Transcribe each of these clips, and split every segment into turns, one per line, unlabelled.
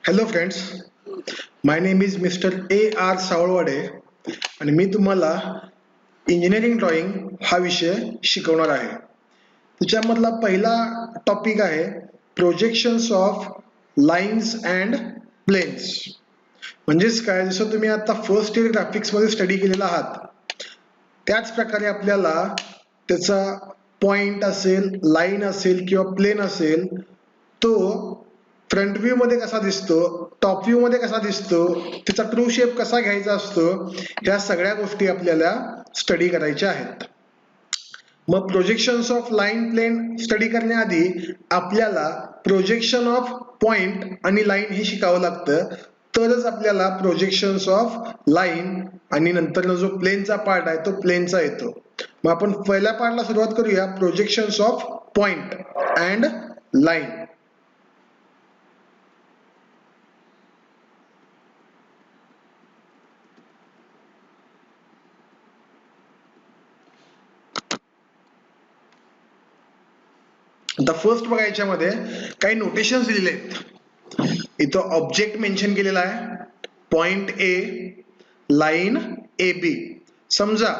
Hello friends, my name is mister A.R. Savalwade आणि मी तुम्हाला engineering drawing हा विषय शिकवणार आहे. त्याच्यामधला पहिला टॉपिक आहे projections of lines and planes. म्हणजेच काय, जसं तुम्ही आता फर्स्ट इयर ग्राफिक्समध्ये स्टडी केलेला आहात त्याच प्रकारे आपल्याला त्याचा पॉइंट असेल, लाईन असेल किंवा प्लेन असेल तो फ्रंट व्ह्यू मध्ये कसा दिसतो, टॉप व्ह्यू मध्ये कसा दिसतो, त्याचा ट्रू शेप कसा घ्यायचा असतो, या सगळ्या गोष्टी आपल्याला स्टडी करायच्या आहेत. मग projections of line plane study करण्याआधी आपल्याला प्रोजेक्शन ऑफ पॉइंट आणि लाईन हे शिकावं लागतं. तरच आपल्याला प्रोजेक्शन्स ऑफ लाईन आणि नंतर जो प्लेनचा पार्ट आहे तो प्लेनचा येतो. मग आपण पहिल्या पार्टला सुरुवात करूया, projections of point and line. आता फर्स्ट बघा, याच्यामध्ये काही नोटेशन्स दिलेले आहेत. इथं ऑब्जेक्ट मेन्शन केलेला आहे, point A, line A B. समजा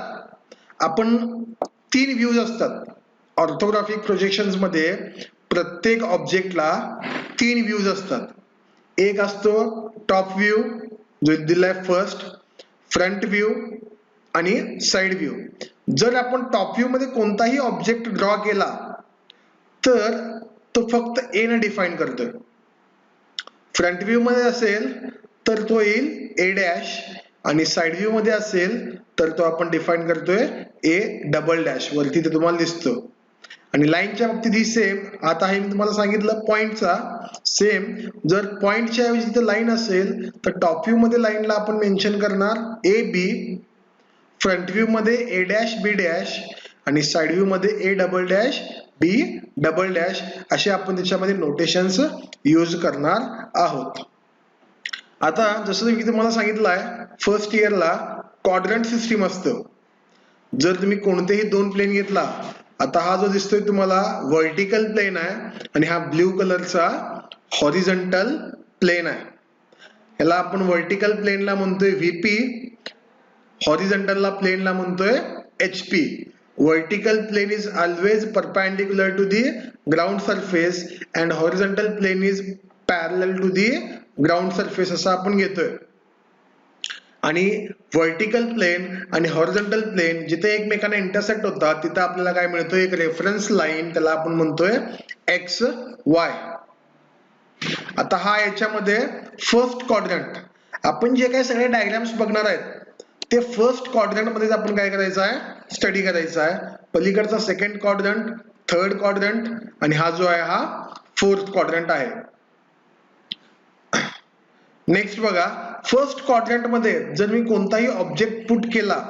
आपण तीन व्ह्यूज असतात ऑर्थोग्राफिक प्रोजेक्शन्स मध्ये. प्रत्येक ऑब्जेक्टला तीन व्ह्यूज असतात. एक असतो टॉप व्ह्यू जो दिलाय फर्स्ट, फ्रंट व्ह्यू आणि साइड व्ह्यू. जर आपण टॉप व्ह्यू मध्ये कोणताही ऑब्जेक्ट ड्रॉ केला तर तो फक्त ए ने डिफाईन करतोय. फ्रंट व्ह्यू मध्ये असेल तर तो येईल ए डॅश, आणि साइड व्ह्यू मध्ये असेल तर तो आपण डिफाईन करतोय ए डबल डॅश. वरती ते तुम्हाला दिसतो. आणि लाईनच्या बाबतीत ही सेम. आता हे मी तुम्हाला सांगितलं पॉइंटचा सेम. जर पॉइंटच्या ऐवजी तिथे लाईन असेल तर टॉप व्ह्यू मध्ये लाईनला आपण मेन्शन करणार ए बी, फ्रंट व्ह्यू मध्ये ए डॅश बी डॅश आणि साइड व्ह्यू मध्ये A double dash B double dash. असे आपण त्याच्यामध्ये नोटेशन्स यूज करणार आहोत. आता जसं मी तुम्हाला सांगितलं आहे, फर्स्ट इयरला क्वाड्रंट सिस्टीम असतं. जर तुम्ही कोणतेही दोन प्लेन घेतला, आता हा जो दिसतोय तुम्हाला व्हर्टिकल प्लेन आहे आणि हा ब्ल्यू कलरचा हॉरिझॉन्टल प्लेन आहे. याला आपण व्हर्टिकल प्लेनला म्हणतोय व्हीपी, हॉरिझॉन्टलला प्लेनला म्हणतोय HP. Vertical plane is always perpendicular to the ground surface and horizontal plane is parallel to the ground surface असं आपण घेतोय. आणि व्हर्टिकल प्लेन आणि हॉरिझॉन्टल प्लेन जिथे एकमेकांना इंटरसेक्ट होतात तिथे आपल्याला काय मिळतोय, एक रेफरन्स लाईन, त्याला आपण म्हणतोय XY. आता हा याच्यामध्ये फर्स्ट क्वाड्रंट. आपण जे काही सगळे डायग्राम्स बघणार आहेत ते फर्स्ट क्वाड्रंट मध्ये आपण काय करायचं आहे, स्टडी करायचा आहे. पलीकडचा सेकंड क्वाड्रंट, थर्ड क्वाड्रंट आणि हा जो आहे हा फोर्थ क्वाड्रंट आहे. नेक्स्ट बघा, फर्स्ट क्वाड्रंट मध्ये जर मी कोणताही ऑब्जेक्ट पुट केला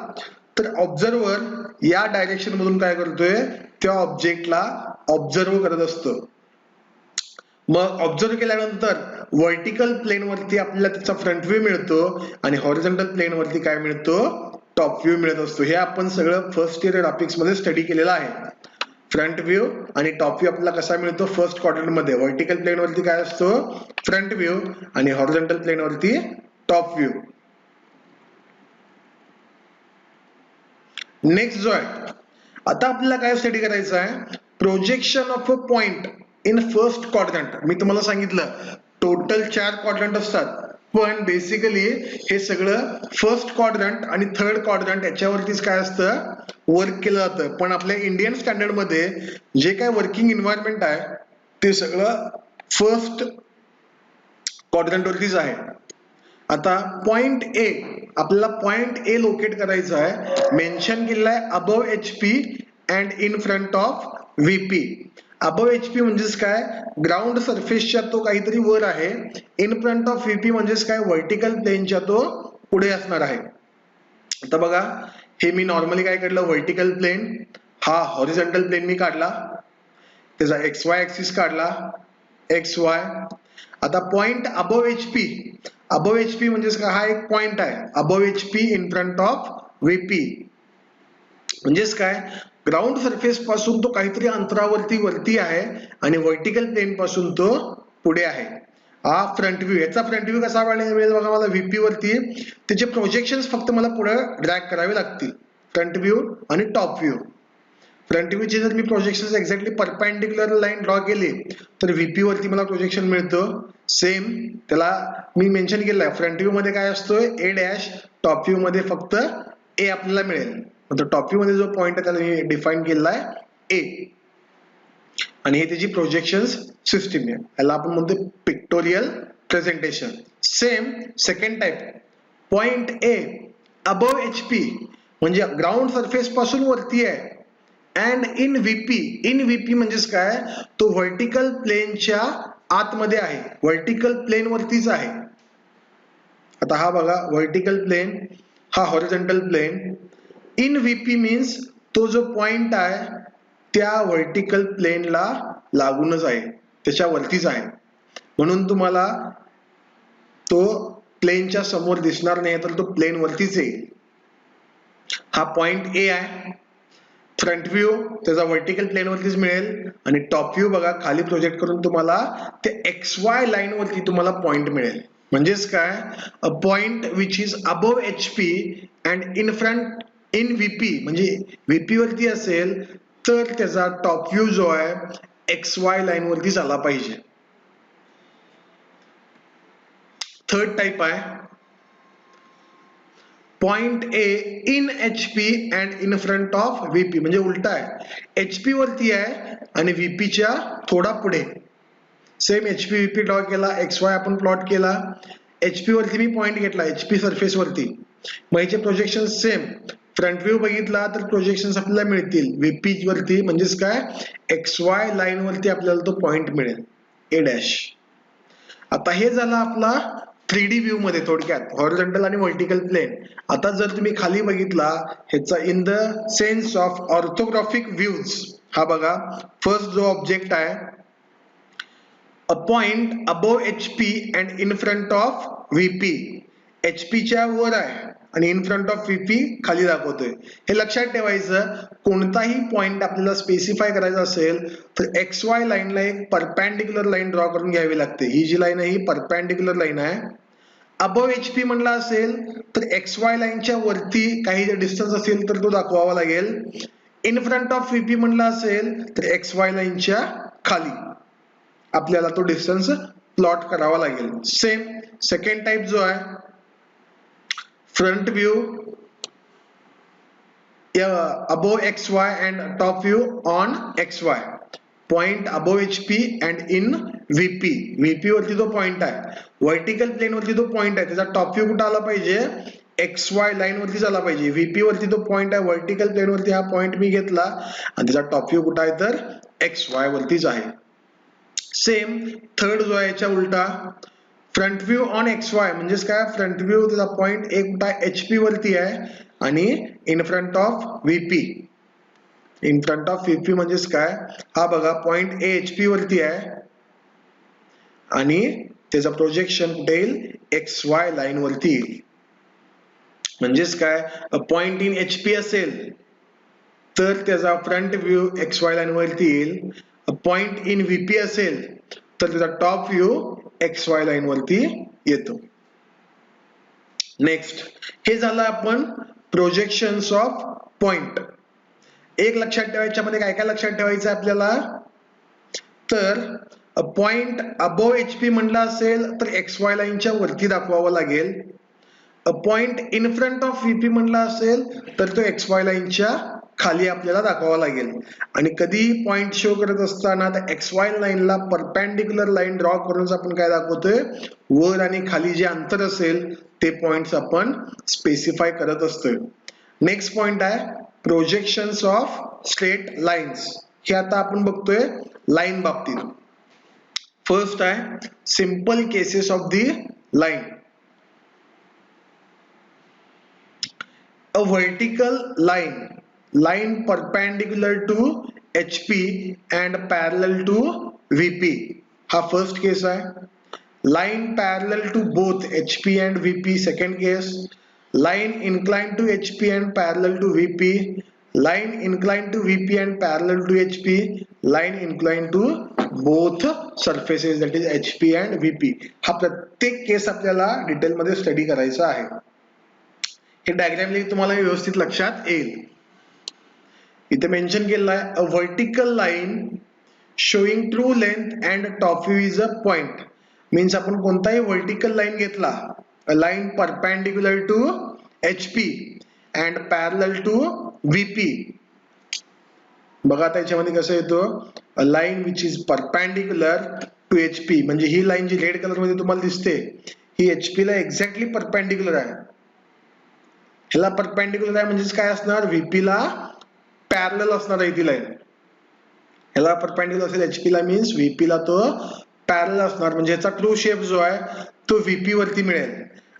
तर ऑब्झर्वर या डायरेक्शन मधून काय करतोय, त्या ऑब्जेक्टला ऑब्झर्व करत असतो. मग ऑब्झर्व केल्यानंतर व्हर्टिकल प्लेन वरती आपल्याला त्याचा फ्रंट व्ह्यू मिळतो आणि हॉरिझॉन्टल प्लेन वरती काय मिळतो, टॉप व्ह्यू मिळत असतो. हे आपण सगळं फर्स्ट इयर ग्राफिक्स मध्ये स्टडी केलेलं आहे. फ्रंट व्ह्यू आणि टॉप व्ह्यू आपल्याला कसा मिळतो फर्स्ट क्वाड्रंट मध्ये. व्हर्टिकल प्लेन वरती काय असतो, फ्रंट व्ह्यू, आणि हॉरिझॉन्टल प्लेन वरती टॉप व्ह्यू. नेक्स्ट जो आहे, आता आपल्याला काय स्टडी करायचं आहे, projection of a point in first quadrant. मी तुम्हाला सांगितलं टोटल 4 क्वाड्रंट असतात, पण बेसिकली हे सगळं फर्स्ट क्वाड्रंट आणि थर्ड क्वाड्रंट याच्यावरतीच काय असतं, वर्क केलं जातं. पण आपल्या इंडियन स्टँडर्ड मध्ये जे काय वर्किंग एन्व्हायरमेंट आहे ते सगळं फर्स्ट क्वाड्रंट वरतीच आहे. आता पॉइंट ए, आपल्याला पॉइंट ए लोकेट करायचा आहे. मेन्शन केलेला आहे above HP and in front of VP. Above HP म्हणजेच काय, ग्राउंड सरफेसच्या तो काहीतरी वर आहे. इन फ्रंट ऑफ VP म्हणजेच काय, व्हर्टिकल प्लेनच्या तो पुढे असणार आहे. आता बघा, हे मी नॉर्मली काय काढलं, व्हर्टिकल प्लेन, हा हॉरिझॉन्टल प्लेन मी काढला, त्याचा XY ऍक्सिस काढला, XY. आता point above HP, above HP म्हणजेच काय, हा एक पॉइंट आहे above HP in front of VP. म्हणजेच काय, ग्राउंड सरफेस पासून तो काहीतरी अंतरावरती वरती आहे आणि व्हर्टिकल प्लेन पासून तो पुढे आहे. हा फ्रंट व्ह्यू. याचा फ्रंट व्ह्यू कसा मिळेल बघा मला व्हीपी वरती. त्याचे प्रोजेक्शन्स फक्त मला पुढे ड्रॅग करावे लागतील. फ्रंट व्ह्यू आणि टॉप व्ह्यू. फ्रंट व्ह्यूचे जर मी projection exactly perpendicular line draw केली तर व्हीपी वरती मला प्रोजेक्शन मिळतं. सेम त्याला मी मेन्शन केलं आहे. फ्रंट व्ह्यू मध्ये काय असतोय ए डॅश, टॉप व्ह्यू मध्ये फक्त ए आपल्याला मिळेल. टॉप व्ह्यू मध्ये जो पॉईंट आहे त्याला मी डिफाईन केलेला आहे ए. आणि हे त्याची प्रोजेक्शन सिस्टीम आहे. याला आपण म्हणतो pictorial presentation. Same second type, point A above HP म्हणजे ग्राउंड सरफेस पासून वरती आहे. And in VP, in VP म्हणजेच काय, तो व्हर्टिकल प्लेनच्या आतमध्ये आहे, व्हर्टिकल प्लेन वरतीच आहे. आता हा बघा व्हर्टिकल प्लेन, हा horizontal plane. In VP means तो जो पॉइंट आहे त्या व्हर्टिकल प्लेनला लागूनच आहे, त्याच्या वरतीच आहे. म्हणून तुम्हाला तो प्लेनच्या समोर दिसणार नाही, तर तो प्लेन वरतीच येईल. हा पॉइंट ए आहे. फ्रंट व्ह्यू त्याचा व्हर्टिकल प्लेन वरतीच मिळेल. आणि टॉप व्ह्यू बघा खाली प्रोजेक्ट करून तुम्हाला ते XY लाईन वरती तुम्हाला पॉइंट मिळेल. म्हणजेच काय, a point which is above HP and in front in VP म्हणजे VP वरती असेल तर त्याचा टॉप व्ह्यू जो आहे XY लाईन वरती झाला पाहिजे. थर्ड टाइप आहे point A in HP and in front of VP म्हणजे उलटा आहे. HP वरती आहे आणि VP च्या थोडा पुढे. सेम HP VP ड्रॉ केला, XY आपण प्लॉट केला. HP वरती मी पॉइंट घेतला HP सरफेस वरती. मग याचे प्रोजेक्शन सेम. फ्रंट व्ह्यू बघितला तर प्रोजेक्शन आपल्याला मिळतील VP वरती, म्हणजेच काय XY लाईन वरती आपल्याला तो पॉइंट मिळेल ए डॅश. आता हे झालं आपला 3D व्ह्यू मध्ये थोडक्यात हॉरिझॉन्टल आणि व्हर्टिकल प्लेन. आता जर तुम्ही खाली बघितला ह्याचा in the sense of orthographic views, हा बघा फर्स्ट जो ऑब्जेक्ट आहे, a point above HP and in front of VP. HP च्या वर आहे आणि इन फ्रंट ऑफ VP खाली दाखवतोय. हे लक्षात ठेवायचं, कोणताही पॉइंट आपल्याला स्पेसिफाय करायचा असेल तर XY लाईनला एक परपेंडिक्युलर लाईन ड्रॉ करून घ्यावी लागते. ही जी लाईन आहे ही परपेंडिक्युलर लाईन आहे. अबव HP म्हणला असेल तर XY लाईनच्या वरती काही जर डिस्टन्स असेल तर तो दाखवावा लागेल. इन फ्रंट ऑफ VP म्हणला असेल तर XY लाईनच्या खाली आपल्याला तो डिस्टन्स प्लॉट करावा लागेल. सेम सेकंड टाइप जो आहे front view above XY and top view on XY. Point above HP and in VP. VP वरती जो पॉइंट आहे, व्हर्टिकल प्लेन वरती तो पॉइंट आहे, त्याचा टॉप व्ह्यू कुठे आला पाहिजे XY लाईन वरती झाला पाहिजे. VP वरती तो पॉइंट आहे, व्हर्टिकल प्लेन वरती हा पॉइंट मी घेतला आणि त्याचा टॉप व्ह्यू कुठे आहे तर XY वरतीच आहे. सेम थर्ड जो आहे याच्या उलटा, फ्रंट व्ह्यू ऑन XY म्हणजेच काय, फ्रंट व्ह्यू त्याचा पॉइंट एक कुठे HP वरती आहे आणि in front of VP. In front of VP म्हणजेच काय, हा बघा पॉइंट ए HP वरती आहे आणि त्याचा प्रोजेक्शन कुठे येईल XY लाईन वरती येईल. म्हणजेच काय, पॉइंट इन HP असेल तर त्याचा फ्रंट व्ह्यू XY लाईन वरती येईल. पॉइंट इन VP असेल तर त्याचा टॉप व्ह्यू XY लाईन वरती येतो. नेक्स्ट, हे झालं आपण प्रोजेक्शन्स ऑफ पॉइंट. एक लक्षात ठेवायच्या मध्ये काय काय लक्षात ठेवायचं आहे आपल्याला, तर पॉइंट अबव HP म्हणला असेल तर XY लाईनच्या वरती दाखवावा लागेल. Point in front of VP म्हणला असेल तर तो XY लाईनच्या खाली आपल्याला दाखवावा लागेल. आणि कधी पॉइंट शो करत असताना त्या XY लाईनला परपेंडिक्युलर लाईन ड्रॉ करून आपण काय दाखवतोय, वर आणि खाली जे अंतर असेल ते पॉइंट्स आपण स्पेसिफाय करत असतोय. नेक्स्ट पॉइंट आहे प्रोजेक्शन्स ऑफ स्ट्रेट लाईन्स. हे आता आपण बघतोय लाईन बाबतीत. फर्स्ट आहे simple cases of the line. A vertical line perpendicular to HP and parallel to VP. हा फर्स्ट केस आहे. line parallel to both HP and VP second case. line inclined to HP and parallel to VP. line inclined to VP and parallel to HP. line inclined to both surfaces that is HP and VP. हा प्रत्येक केस आपल्याला डिटेलमध्ये study करायचा आहे. हे diagram तुम्हाला व्यवस्थित लक्षात येईल. इथे मेन्शन केलेलं आहे a vertical line showing true length and top view is a point. Means आपण कोणताही व्हर्टिकल लाईन घेतला, a line perpendicular to HP and parallel to VP. बघा त्याच्यामध्ये कसं येतो, a line which is perpendicular to HP, म्हणजे ही line जी रेड कलर मध्ये तुम्हाला दिसते ही HP ला एक्झॅक्टली परपेंडिक्युलर आहे. ह्याला परपेंडिक्युलर आहे म्हणजेच काय असणार, VP ला पॅरलल असणार आहे ती लाईन. ह्याला परपेंडिक्युलर असेल HP ला मीन्स VP ला तो पॅरलल असणार, म्हणजे ह्याचा ट्रू शेप जो आहे तो VP वरती मिळेल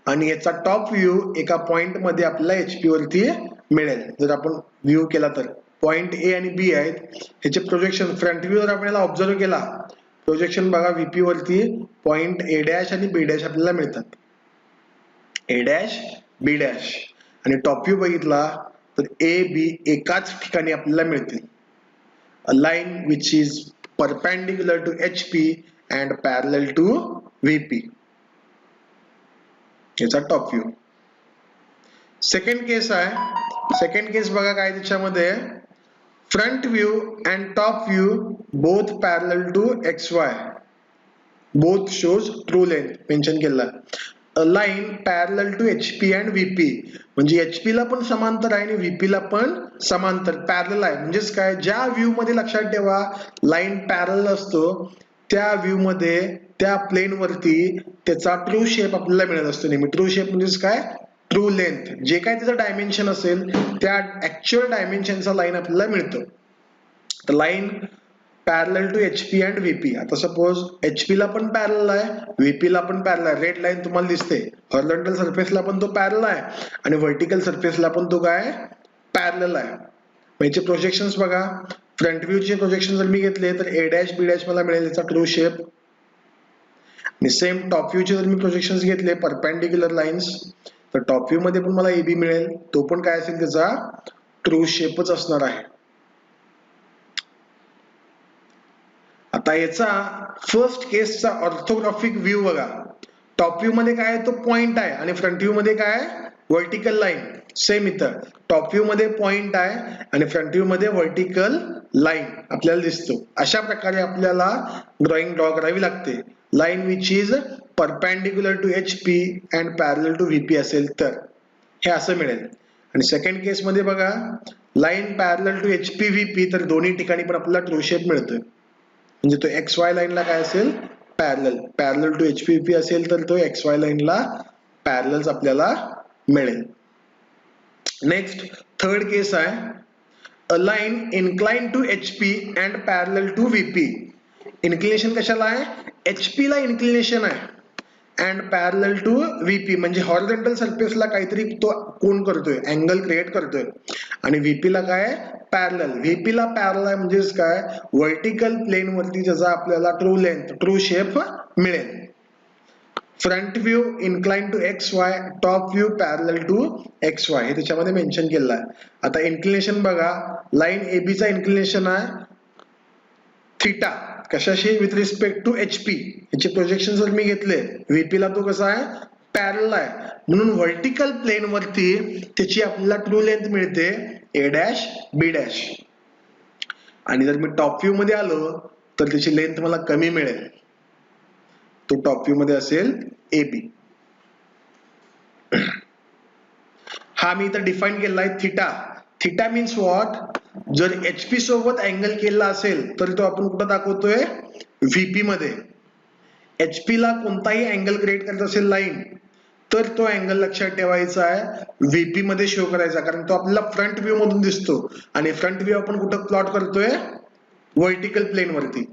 आणि याचा टॉप व्ह्यू एका पॉइंट मध्ये आपल्याला HP वरती मिळेल. जर आपण व्ह्यू केला तर पॉइंट A आणि B आहेत, ह्याचे प्रोजेक्शन फ्रंट व्ह्यू जर आपल्याला ऑब्झर्व केला, प्रोजेक्शन बघा VP वरती पॉइंट A' आणि B' आपल्याला मिळतात. A' B' आणि टॉप व्ह्यू बघितला तर A B एकाच ठिकाणी आपल्याला मिळतील. A line which is perpendicular to HP and parallel to VP. याचा टॉप व्ह्यू. सेकंड केस आहे, सेकंड केस बघा काय त्याच्यामध्ये, front view and top view both parallel to XY, both shows true length mention केलं. A line parallel to HP and VP, म्हणजे HP ला पण समांतर आहे आणि VP ला पण समांतर पॅरलल आहे. म्हणजेच काय, ज्या व्ह्यू मध्ये लक्षात ठेवा लाईन पॅरलल असतो त्या व्ह्यू मध्ये त्या प्लेन वरती त्याचा ट्रू शेप आपल्याला मिळत असतो नेहमी. ट्रू शेप म्हणजेच काय, ट्रू लेंथ, जे काय त्याचं डायमेन्शन असेल त्या ऍक्च्युअल डायमेन्शनचा लाईन आपल्याला मिळतो. तर line parallel to HP and VP. आता सपोज HP ला पण पॅरलल आहे, VP ला पण पॅरलल आहे. रेड लाईन तुम्हाला दिसते, हॉरिझॉन्टल सरफेसला पण तो पॅरलल आहे आणि व्हर्टिकल सरफेसला पण तो काय पॅरलल आहे. याचे प्रोजेक्शन्स बघा, फ्रंट व्ह्यूचे प्रोजेक्शन जर मी घेतले तर A' B' मला मिळेल याचा ट्रू शेप. आणि सेम टॉप व्ह्यूचे जर मी प्रोजेक्शन्स घेतले परपेंडिक्युलर लाईन्स तर टॉप व्ह्यू मध्ये पण मला AB मिळेल, तो पण काय असेल त्याचा ट्रू शेपच असणार आहे. आता याचा फर्स्ट केसचा ऑर्थोग्राफिक व्ह्यू बघा, टॉप व्ह्यू मध्ये काय तो पॉइंट आहे आणि फ्रंट व्ह्यू मध्ये काय व्हर्टिकल लाईन. सेम इथं टॉप व्ह्यू मध्ये पॉइंट आहे आणि फ्रंट व्ह्यू मध्ये व्हर्टिकल लाईन आपल्याला दिसतो. अशा प्रकारे आपल्याला ड्रॉइंग ड्रॉ करावी लागते. Line which is perpendicular to HP and parallel to VP असेल तर हे असं मिळेल. आणि सेकंड केस मध्ये बघा, line parallel to HP VP, तर दोन्ही ठिकाणी पण आपल्याला ट्रू शेप मिळतोय. म्हणजे तो XY लाईनला काय असेल parallel, parallel to HP VP असेल तर तो XY लाईनला पॅरलल आपल्याला मिळेल. नेक्स्ट थर्ड केस आहे, a line incline to HP and parallel to VP. Inclination कशाला आहे, HP ला इन्क्लिनेशन आहे अँड पॅरलल टू VP, म्हणजे हॉरिझॉन्टल सरफेसला काहीतरी तो कोन करतोय, अँगल क्रिएट करतोय आणि VP ला काय पॅरलल. VP ला पॅरलल आहे म्हणजेच काय, व्हर्टिकल प्लेन वरती ज्याचा आपल्याला ट्रू लेंथ ट्रू शेप मिळेल. Front view incline to XY, top view parallel to XY, हे त्याच्यामध्ये मेन्शन केलेलं आहे. आता इन्क्लिनेशन बघा, लाईन AB चा इन्क्लिनेशन आहे थिटा, कशाशी विथ रिस्पेक्ट टू HP. याचे प्रोजेक्शन जर मी घेतले VP ला तो कसा आहे पॅरलल आहे, म्हणून व्हर्टिकल प्लेन वरती त्याची आपल्याला ट्रू लेंथ मिळते A' B'. आणि जर मी टॉप व्ह्यू मध्ये आलो तर त्याची लेंथ मला कमी मिळेल, तो टॉप व्ह्यू मध्ये असेल AB. हा मी इथं डिफाईन केला आहे थिटा. थिटा मीन्स व्हॉट, जर HP सोबत अँगल केला असेल तर तो आपण कुठं दाखवतोय VP मध्ये. HP ला कोणताही अँगल क्रिएट करायचा असेल लाईन तर तो अँगल लक्षात ठेवायचा आहे VP मध्ये शो करायचा, कारण तो आपल्याला फ्रंट व्ह्यू मधून दिसतो आणि फ्रंट व्ह्यू आपण कुठं प्लॉट करतोय व्हर्टिकल प्लेन वरती.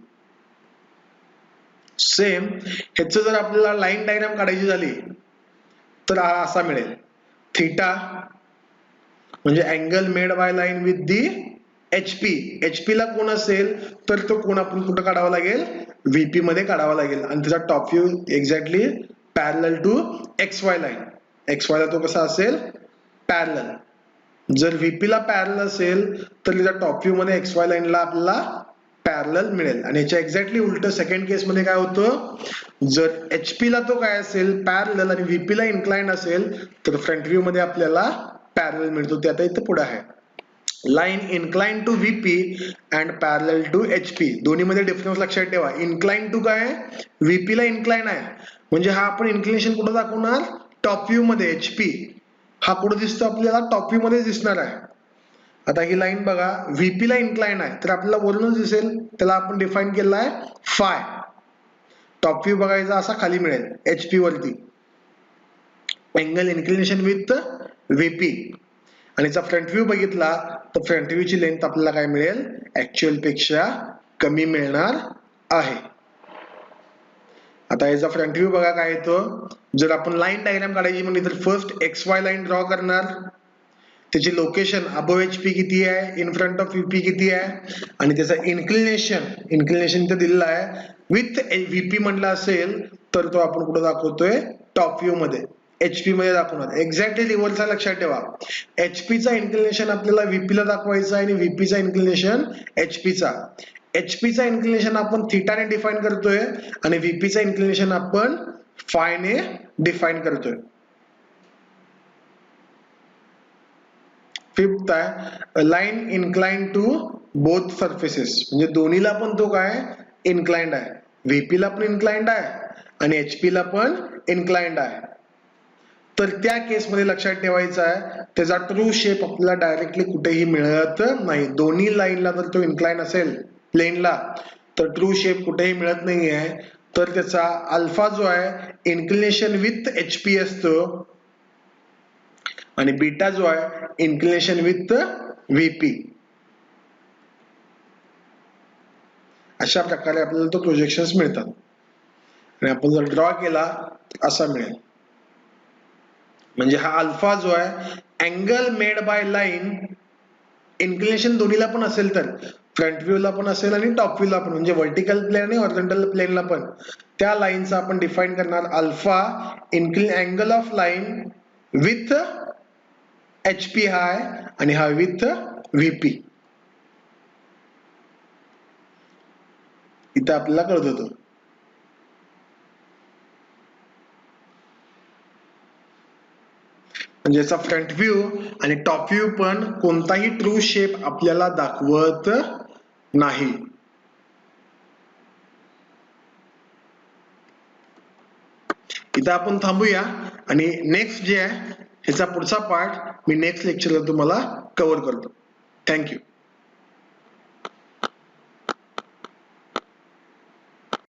सेम ह्याचं जर आपल्याला लाईन डायग्राम काढायची झाली तर हा असा मिळेल, थिटा म्हणजे angle made by line with the HP ला कोण असेल तर तो कोण आपण कुठं काढावा लागेल VP मध्ये काढावा लागेल आणि त्याचा top view exactly parallel to XY line. XY ला तो कसा असेल पॅरलल. जर VP ला पॅरलल असेल तर त्याच्या टॉप व्ह्यू मध्ये XY लाईनला आपल्याला पॅरलल मिळेल. आणि याच्या एक्झॅक्टली उलट सेकंड केस मध्ये काय होतं, जर HP ला तो काय असेल पॅरलल आणि VP ला इन्क्लाइंड असेल तर फ्रंट व्ह्यू मध्ये आपल्याला पॅरलल मिळतो. ते आता इथं पुढे आहे. Line inclined to VP and parallel to HP. दोन्ही मध्ये डिफरन्स लक्षात ठेवा. इन्क्लाइंड टू काय VP ला इन्क्लाइंड आहे म्हणजे हा आपण इन्क्लिनेशन कुठं दाखवणार, टॉप व्ह्यू मध्ये. HP हा कुठं दिसतो आपल्याला, टॉप व्ह्यू मध्ये दिसणार आहे. आता ही लाईन बघा VP ला इन्क्लाइंड आहे तर आपल्याला वरूनच दिसेल, त्याला आपण डिफाईन केला आहे फाय. टॉप व्ह्यू बघायचा असा खाली मिळेल HP वरती. Angle inclination with VP. आणि जर फ्रंट व्ह्यू बघितला तर फ्रंट व्ह्यू ची लेंथ आपल्याला काय मिळेल, ऍक्च्युअल पेक्षा कमी मिळणार आहे. आता याचा फ्रंट व्ह्यू बघा काय येतो. जर आपण लाईन डायग्राम काढायची म्हणजे तर फर्स्ट XY लाईन ड्रॉ करणार. त्याची लोकेशन अबव HP किती आहे, इन फ्रंट ऑफ VP किती आहे, आणि त्याचं इन्क्लिनेशन इथं दिलेलं आहे. विथ VP म्हटलं असेल तर तो आपण कुठं दाखवतोय, टॉप व्ह्यू मध्ये HP मध्ये दाखवणार. एक्झॅक्टली रिव्हर्स लक्षात ठेवा. HP चा इन्क्लिनेशन आपल्याला VP ला दाखवायचा आहे आणि VP चा इन्क्लिनेशन HP चा. HP चा इन्क्लिनेशन आपण थीटा ने डिफाईन करतोय आणि VP चा इन्क्लिनेशन आपण फाय ने डिफाईन करतोय. फिफ्थ आहे line inclined to both surfaces. म्हणजे दोन्हीला पण तो काय इन्क्लाइंड आहे. VP ला पण इन्क्लाइंड आहे आणि HP ला पण इन्क्लाइंड आहे. तर त्या केसमध्ये लक्षात ठेवायचं आहे त्याचा ट्रू शेप आपल्याला डायरेक्टली कुठेही मिळत नाही. दोन्ही लाईनला जर तो इन्क्लाइन असेल प्लेनला तर ट्रू शेप कुठेही मिळत नाहीये. तर त्याचा अल्फा जो आहे इन्क्लिनेशन विथ HP असतो आणि बीटा जो आहे इन्क्लिनेशन विथ VP. अशा प्रकारे आपल्याला तो प्रोजेक्शन्स मिळतात आणि आपण जर ड्रॉ केला असा मिळेल. म्हणजे हा अल्फा जो आहे angle made by line, inclination दोन्हीला पण असेल तर फ्रंट व्ह्यू ला पण असेल आणि टॉप व्ह्यू ला पण, म्हणजे व्हर्टिकल प्लेन आणि हॉरिझॉन्टल प्लेनला पण. त्या लाईनचा आपण डिफाईन करणार alpha angle of line with HP हा आहे आणि हा विथ VP. इथं आपल्याला कळत होतं. म्हणजे याचा फ्रंट व्ह्यू आणि टॉप व्ह्यू पण कोणताही ट्रू शेप आपल्याला दाखवत नाही. इथं आपण थांबूया आणि नेक्स्ट जे आहे ह्याचा पुढचा पार्ट मी नेक्स्ट लेक्चरला तुम्हाला कव्हर करतो. थँक्यू.